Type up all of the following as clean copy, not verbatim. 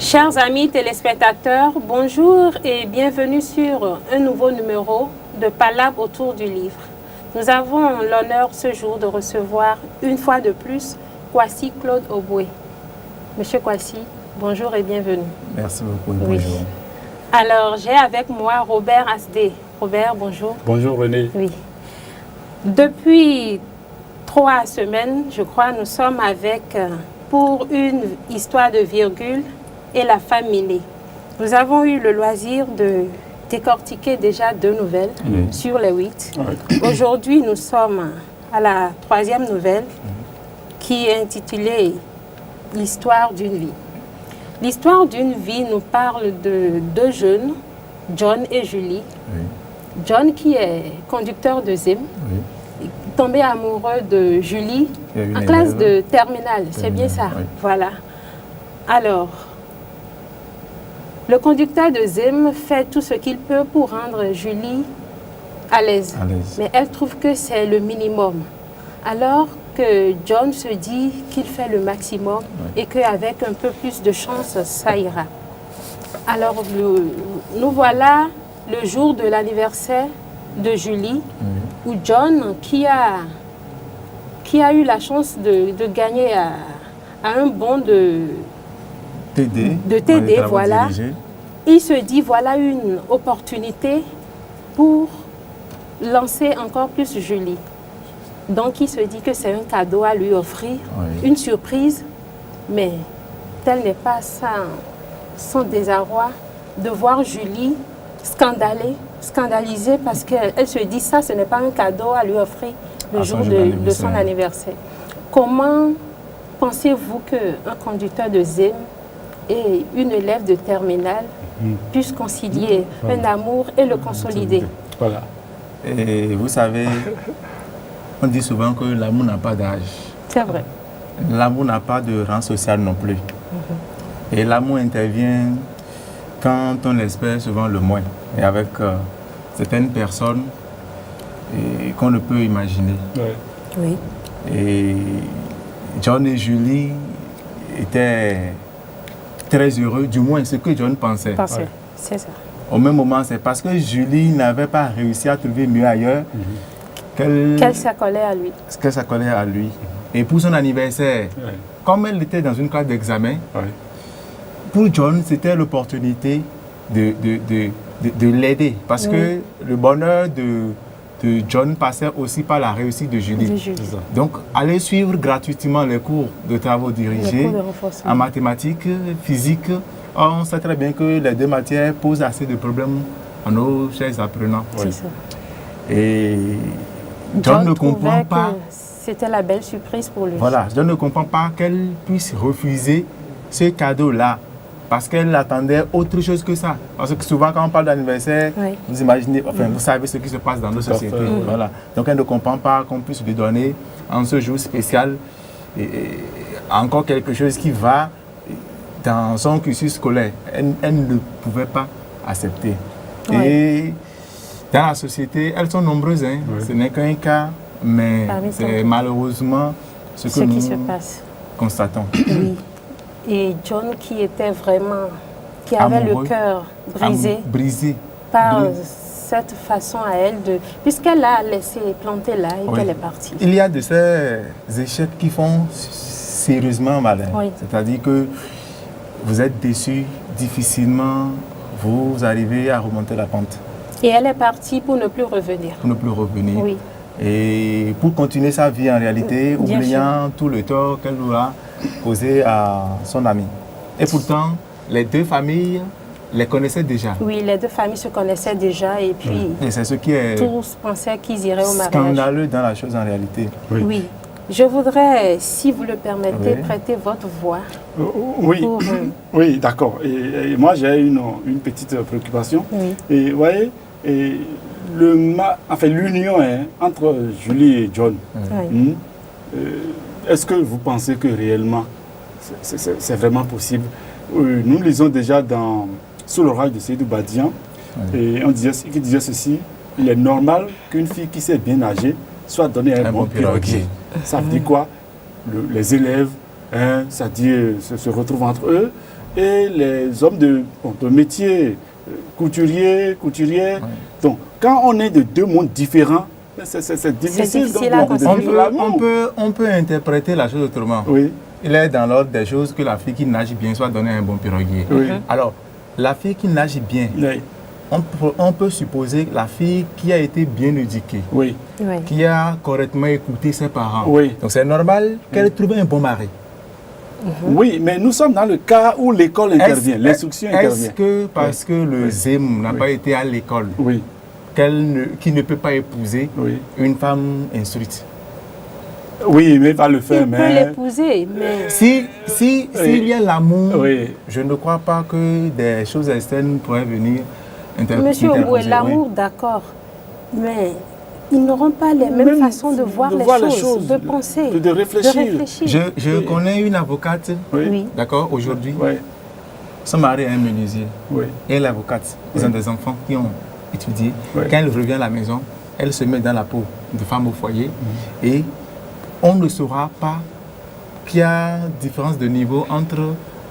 Chers amis téléspectateurs, bonjour et bienvenue sur un nouveau numéro de Palabre autour du livre. Nous avons l'honneur ce jour de recevoir une fois de plus Kwasi Claude Oboué. Monsieur Kwasi, bonjour et bienvenue. Merci beaucoup, Oui. bonjour. Alors, j'ai avec moi Robert Asdé. Robert, bonjour. Bonjour René. Oui. Depuis 3 semaines, je crois, nous sommes avec pour une histoire de virgule et la famille. Nous avons eu le loisir de décortiquer déjà 2 nouvelles sur les 8. Ouais. Aujourd'hui, nous sommes à la 3e nouvelle qui est intitulée L'histoire d'une vie. L'histoire d'une vie nous parle de 2 jeunes, John et Julie. Oui, John qui est conducteur de Zim, oui. tombé amoureux de Julie Il y a eu en une classe élève. de terminale, c'est bien ça. Oui. Voilà. Alors, le conducteur de Zim fait tout ce qu'il peut pour rendre Julie à l'aise. À l'aise. Mais elle trouve que c'est le minimum. Alors que John se dit qu'il fait le maximum et qu'avec un peu plus de chance, ça ira. Alors, nous voilà le jour de l'anniversaire de Julie, où John, qui a eu la chance de gagner à un bon de TD. De dans les TD, travaux voilà. dirigés. il se dit voilà une opportunité pour lancer encore plus Julie. Donc il se dit que c'est un cadeau à lui offrir, Oui. une surprise, mais tel n'est pas son désarroi de voir Julie scandalisée parce qu'elle se dit ça, ce n'est pas un cadeau à lui offrir le À jour son jour de son d'anniversaire. anniversaire. Comment pensez-vous qu'un conducteur de Zim et une élève de terminale puissent concilier un amour et le consolider? Voilà. Et vous savez, on dit souvent que l'amour n'a pas d'âge. C'est vrai. L'amour n'a pas de rang social non plus. Et l'amour intervient quand on espère souvent le moins. Et avec certaines personnes qu'on ne peut imaginer. Ouais. Oui. Et John et Julie étaient très heureux, du moins ce que John pensait. Parce que Ouais. c'est ça. Au même moment, c'est parce que Julie n'avait pas réussi à trouver mieux ailleurs qu'elle s'accolait à lui. s'accolait à lui. Et pour son anniversaire, Ouais. comme elle était dans une classe d'examen, Ouais. pour John, c'était l'opportunité de l'aider. Parce que le bonheur de John passait aussi par la réussite de Julie. De Julie. C'est ça. Donc, aller suivre gratuitement les cours de travaux Les dirigés cours de renforcement. en mathématiques, physique, on sait très bien que les 2 matières posent assez de problèmes à nos chers apprenants. C'est ça. Et John ne comprend trouvait pas. que c'était la belle surprise pour lui. Voilà, John ne comprend pas qu'elle puisse refuser ce cadeau-là parce qu'elle attendait autre chose que ça. Parce que souvent, quand on parle d'anniversaire, Oui. vous imaginez, enfin, vous savez ce qui se passe dans nos Tout à sociétés. fait, oui. Voilà. Donc, elle ne comprend pas qu'on puisse lui donner en ce jour spécial et encore quelque chose qui va dans son cursus scolaire. Elle ne pouvait pas accepter. Oui. Et dans la société, elles sont nombreuses. Hein. Oui. Ce n'est qu'un cas, mais Parmi tant c'est d'autres. malheureusement ce que Ce qui nous se passe. constatons. Oui. Et John qui était vraiment, qui avait Amoureux. le cœur brisé Brisé. par Brisé. cette façon à elle de, puisqu'elle l'a laissé planter là et Oui. qu'elle est partie. Il y a de ces échecs qui font sérieusement mal. Hein. Oui. C'est-à-dire que vous êtes déçu difficilement, vous arrivez à remonter la pente Et elle est partie pour ne plus revenir. pour ne plus revenir. Oui. Et pour continuer sa vie en réalité, Bien oubliant tout le tort qu'elle aura causé à son ami. Et pourtant, les 2 familles les connaissaient déjà. Oui, les 2 familles se connaissaient déjà et puis Et c'est ce qui est tous pensaient qu'ils iraient au mariage. scandaleux dans la chose en réalité. Oui. Oui. Je voudrais, si vous le permettez, Oui. prêter votre voix. Oui, Pour, oui, d'accord. Et moi, j'ai une petite préoccupation. Oui. Et vous voyez, et l'union entre Julie et John, Oui. est-ce que vous pensez que réellement c'est vraiment possible? Nous lisons déjà sous l'orage de Seydou Badian, et on disait ceci: il est normal qu'une fille qui sait bien nager soit donnée à un bon piroguier. Ça veut dire quoi? Les élèves, c'est-à-dire se retrouvent entre eux, et les hommes de métier, couturiers. Donc, quand on est de deux mondes différents, c'est difficile à on peut interpréter la chose autrement. Oui. Il est dans l'ordre des choses que la fille qui nage bien soit donnée un bon piroguier. Oui. Alors, la fille qui nage bien, Oui. on peut supposer la fille qui a été bien éduquée, Oui. qui a correctement écouté ses parents. Oui. Donc c'est normal qu'elle trouve un bon mari. Oui, mais nous sommes dans le cas où l'école intervient, l'instruction intervient. Est-ce que parce que le ZEM n'a pas été à l'école, oui, qu'il ne peut pas épouser une femme instruite? Oui, mais il va le faire. Il peut l'épouser, mais... S'il y a l'amour, oui, je ne crois pas que des choses externes pourraient venir interposer. Monsieur Oboué, l'amour, d'accord, mais... Ils n'auront pas les mêmes façons de voir les choses, de penser, de réfléchir. Je connais une avocate, d'accord, aujourd'hui. Son mari est un menuisier. Et l'avocate, ils ont des enfants qui ont étudié. Quand elle revient à la maison, elle se met dans la peau de femme au foyer. Et on ne saura pas qu'il y a différence de niveau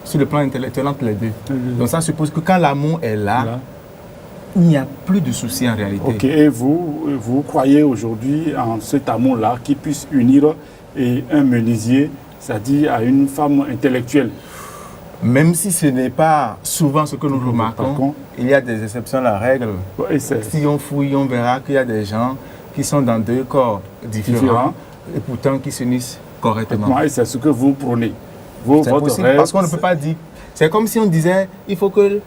sur le plan intellectuel entre les deux. Donc ça suppose que quand l'amour est là, il n'y a plus de soucis en réalité. Ok, et vous croyez aujourd'hui en cet amour-là qui puisse unir un menuisier, c'est-à-dire à une femme intellectuelle? Même si ce n'est pas souvent ce que nous remarquons, il y a des exceptions à la règle. Si on fouille, on verra qu'il y a des gens qui sont dans deux corps différents et pourtant qui s'unissent correctement. Et c'est ce que vous prônez. C'est possible parce qu'on ne peut pas dire. C'est comme si on disait il faut que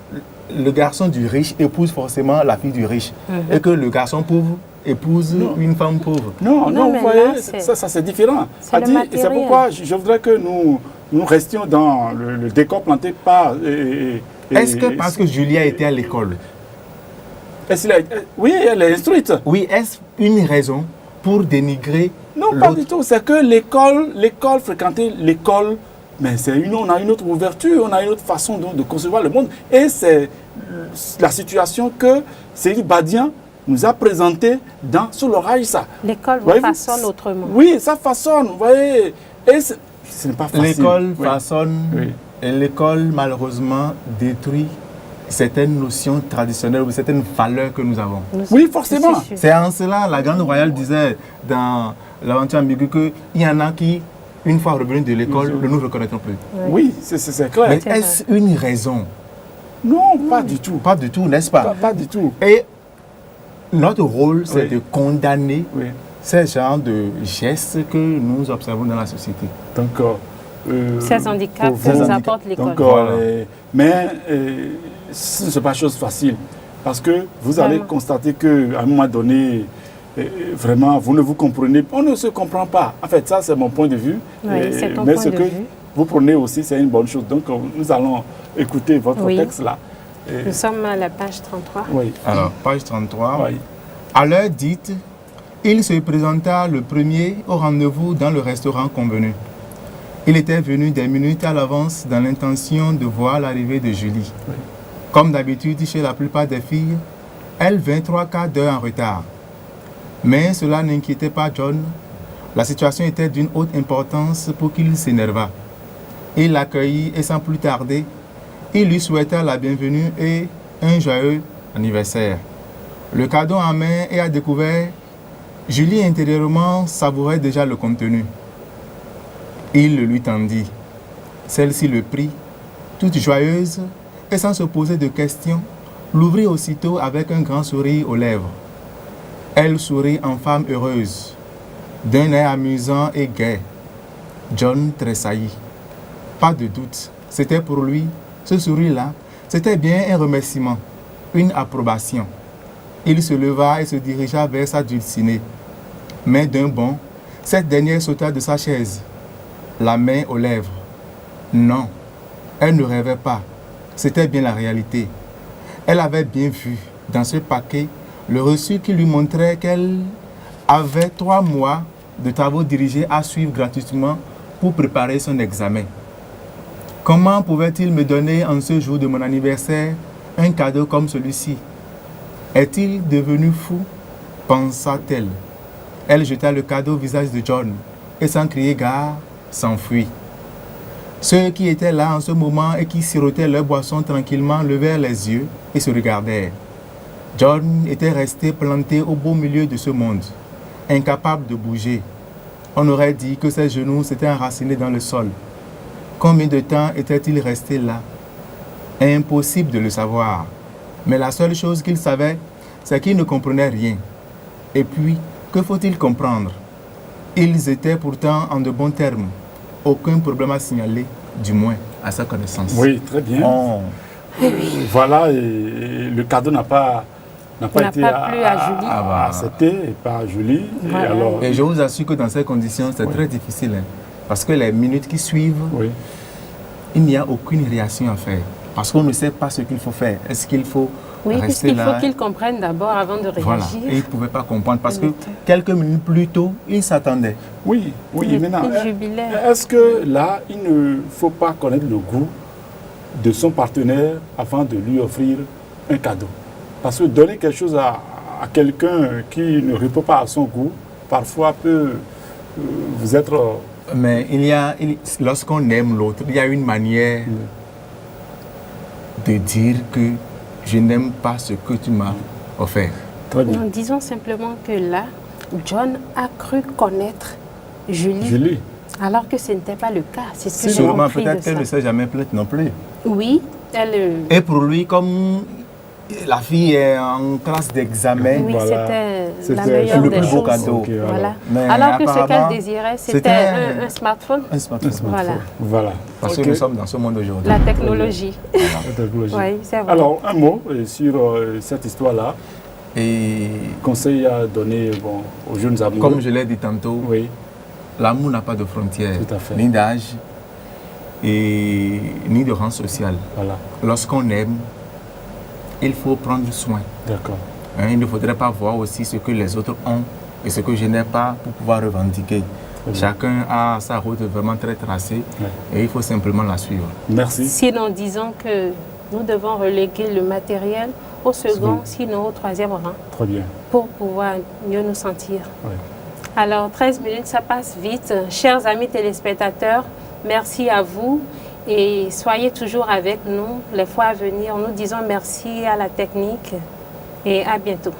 le garçon du riche épouse forcément la fille du riche et que le garçon pauvre épouse une femme pauvre. Non, vous voyez, ça c'est différent. C'est pourquoi je voudrais que nous restions dans le décor planté par... Est-ce que parce que Julie a été à l'école? Oui, elle est instruite. Oui, est-ce une raison pour dénigrer? Non, pas du tout. C'est que l'école, fréquenter l'école, mais on a une autre ouverture, on a une autre façon de concevoir le monde. Et c'est la situation que Seydi Badian nous a présentée sur l'oreille, ça. L'école vous façonne autrement. Oui, ça façonne, vous voyez. Et ce n'est pas facile. L'école façonne, et l'école, malheureusement, détruit certaines notions traditionnelles ou certaines valeurs que nous avons. Oui, forcément. C'est en cela, la Grande Royale disait dans l'aventure ambiguë qu'il y en a qui, une fois revenus de l'école, ne nous reconnaîtront plus. Oui, c'est clair. Mais est-ce une raison? Non, pas du tout. Pas du tout, n'est-ce pas? Pas du tout. Et notre rôle, c'est de condamner ces genres de gestes que nous observons dans la société. Donc, ces handicaps que nous apporte l'école. Mais ce n'est pas chose facile. Parce que vous allez constater qu'à un moment donné, vraiment, vous ne vous comprenez pas. On ne se comprend pas. En fait, ça, c'est mon point de vue. Mais ce que vous prenez aussi, c'est une bonne chose. Donc, nous allons écouter votre texte là. Nous sommes à la page 33. Oui. Alors, page 33. À l'heure dite, il se présenta le premier au rendez-vous dans le restaurant convenu. Il était venu des minutes à l'avance dans l'intention de voir l'arrivée de Julie. Comme d'habitude chez la plupart des filles, elle vint 3/4 d'heure en retard. Mais cela n'inquiétait pas John. La situation était d'une haute importance pour qu'il s'énervât. Il l'accueillit et sans plus tarder, il lui souhaita la bienvenue et un joyeux anniversaire. Le cadeau en main et à découvert, Julie intérieurement savourait déjà le contenu. Il le lui tendit. Celle-ci le prit, toute joyeuse et sans se poser de questions, l'ouvrit aussitôt avec un grand sourire aux lèvres. Elle sourit en femme heureuse, d'un air amusant et gai. John tressaillit. Pas de doute, c'était pour lui, ce sourire-là, c'était bien un remerciement, une approbation. Il se leva et se dirigea vers sa dulcinée. Mais d'un bond, cette dernière sauta de sa chaise, la main aux lèvres. Non, elle ne rêvait pas, c'était bien la réalité. Elle avait bien vu, dans ce paquet, le reçu qui lui montrait qu'elle avait 3 mois de travaux dirigés à suivre gratuitement pour préparer son examen. Comment pouvait-il me donner en ce jour de mon anniversaire un cadeau comme celui-ci? Est-il devenu fou? Pensa-t-elle. Elle jeta le cadeau au visage de John et sans crier gare, s'enfuit. Ceux qui étaient là en ce moment et qui sirotaient leur boisson tranquillement levèrent les yeux et se regardèrent. John était resté planté au beau milieu de ce monde, incapable de bouger. On aurait dit que ses genoux s'étaient enracinés dans le sol. Combien de temps était-il resté là? Impossible de le savoir. Mais la seule chose qu'il savait, c'est qu'il ne comprenait rien. Et puis, que faut-il comprendre? Ils étaient pourtant en de bons termes. Aucun problème à signaler, du moins à sa connaissance. Oui, très bien. Oh. Voilà, et le cadeau n'a pas été plu à Julie. accepté et pas à Julie. Voilà. Et je vous assure que dans ces conditions, c'est très difficile. Hein, parce que les minutes qui suivent, il n'y a aucune réaction à faire. Parce qu'on ne sait pas ce qu'il faut faire. Est-ce qu'il faut rester là? Il faut qu'ils comprennent d'abord avant de réagir. Voilà. Et ils ne pouvaient pas comprendre parce que quelques minutes plus tôt, ils s'attendaient. Oui, maintenant, jubilaient. est-ce que là, il ne faut pas connaître le goût de son partenaire avant de lui offrir un cadeau? Parce que donner quelque chose à quelqu'un qui ne répond pas à son goût, parfois peut vous être... Mais lorsqu'on aime l'autre, il y a une manière de dire que je n'aime pas ce que tu m'as offert. Très bien. Non, disons simplement que là, John a cru connaître Julie. Alors que ce n'était pas le cas. C'est ce que j'ai Sûrement, compris peut-être de qu'elle ça. ne s'est jamais plainte non plus. Oui, elle... Et pour lui, comme la fille est en classe d'examen, Oui, Voilà. c'était la meilleure le des plus beau choses. cadeau. Ok, Voilà. Mais Alors que ce apparemment, qu'elle désirait, c'était un smartphone. un smartphone. Voilà. Parce que nous sommes dans ce monde aujourd'hui. La technologie. La technologie. Oui, c'est vrai. Alors, un mot sur cette histoire-là. Et Conseil à donner aux jeunes amoureux. comme je l'ai dit tantôt, Oui, l'amour n'a pas de frontières, Tout à fait. ni d'âge, et ni de rang social. voilà. Lorsqu'on aime, il faut prendre soin. D'accord. Hein, il ne faudrait pas voir aussi ce que les autres ont et ce que je n'ai pas pour pouvoir revendiquer. Chacun a sa route vraiment très tracée et il faut simplement la suivre. Merci. Sinon, disons que nous devons reléguer le matériel au second, sinon au troisième rang, Très bien. pour pouvoir mieux nous sentir. Oui. Alors, 13 minutes, ça passe vite. Chers amis téléspectateurs, merci à vous et soyez toujours avec nous les fois à venir. Nous disons merci à la technique et à bientôt.